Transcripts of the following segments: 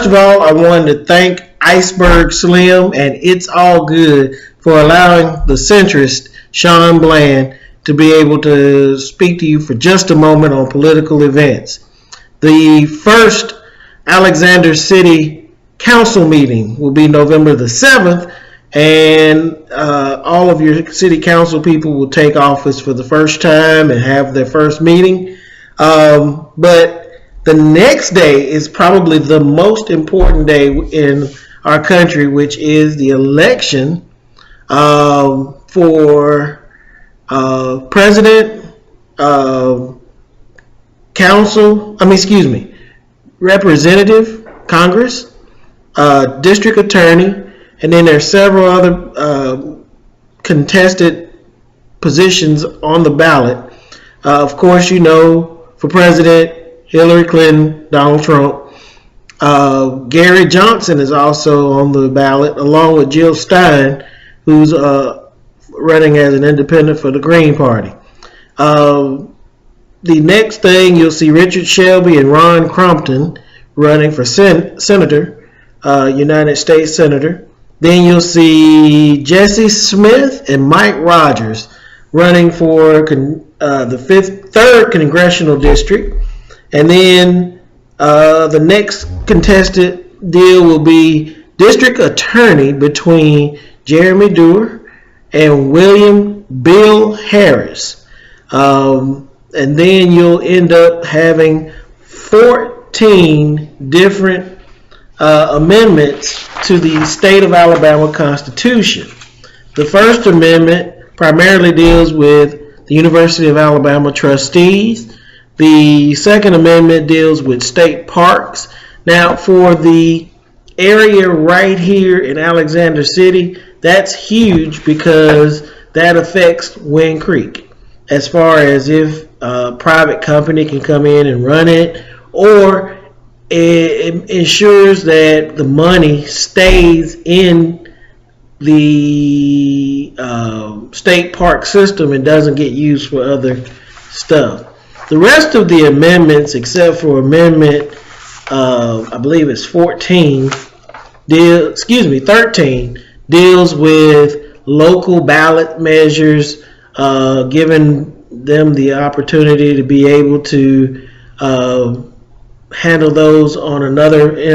First of all, I wanted to thank Iceburg Slim and It's All Good for allowing the centrist, Sean Bland, to be able to speak to you for just a moment on political events. The first Alexander City Council meeting will be November the 7th, and all of your city council people will take office for the first time and have their first meeting. But the next day is probably the most important day in our country, which is the election for president, representative, Congress, district attorney, and then there's several other contested positions on the ballot. Of course, for president, Hillary Clinton, Donald Trump. Gary Johnson is also on the ballot, along with Jill Stein, who's running as an independent for the Green Party. The next thing, you'll see Richard Shelby and Ron Crompton running for Senator, United States Senator. Then you'll see Jesse Smith and Mike Rogers running for the third Congressional District. And then the next contested deal will be district attorney between Jeremy Dewar and William Bill Harris. And then you'll end up having 14 different amendments to the state of Alabama Constitution. The First Amendment primarily deals with the University of Alabama trustees. The Second Amendment deals with state parks. Now, for the area right here in Alexander City, that's huge because that affects Wind Creek, as far as if a private company can come in and run it, or it ensures that the money stays in the state park system and doesn't get used for other stuff. The rest of the amendments, except for amendment, I believe it's 13, deals with local ballot measures, giving them the opportunity to be able to handle those in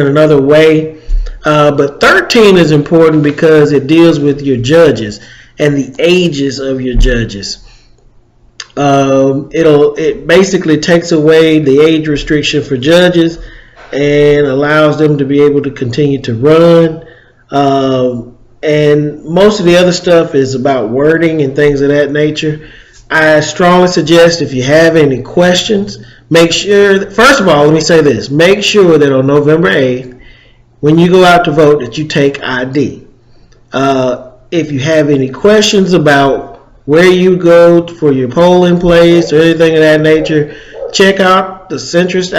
another way. But 13 is important because it deals with your judges and the ages of your judges. It basically takes away the age restriction for judges and allows them to be able to continue to run. And most of the other stuff is about wording and things of that nature. I strongly suggest, if you have any questions, make sure, first of all, let me say this, make sure that on November 8th, when you go out to vote, that you take ID. If you have any questions about where you go for your polling place or anything of that nature, check out the Centrist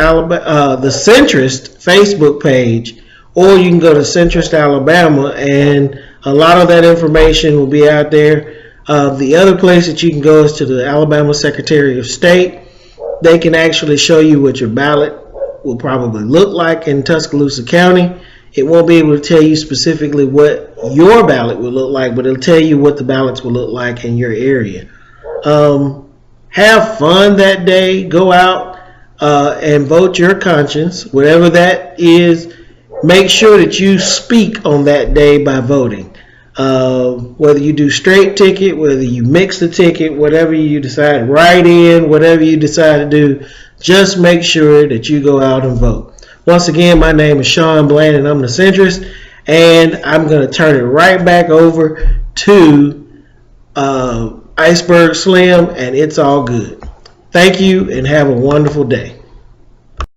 Facebook page, or you can go to Centrist Alabama, and a lot of that information will be out there. The other place that you can go is to the Alabama Secretary of State. They can actually show you what your ballot will probably look like in Tuscaloosa County. It won't be able to tell you specifically what your ballot will look like, but it'll tell you what the ballots will look like in your area. Have fun that day. Go out and vote your conscience, whatever that is. Make sure that you speak on that day by voting. Whether you do straight ticket, whether you mix the ticket, whatever you decide, write in, whatever you decide to do, just make sure that you go out and vote. Once again, my name is Sean Bland, and I'm the Centrist, and I'm going to turn it right back over to Iceburg Slim, and It's All Good. Thank you, and have a wonderful day.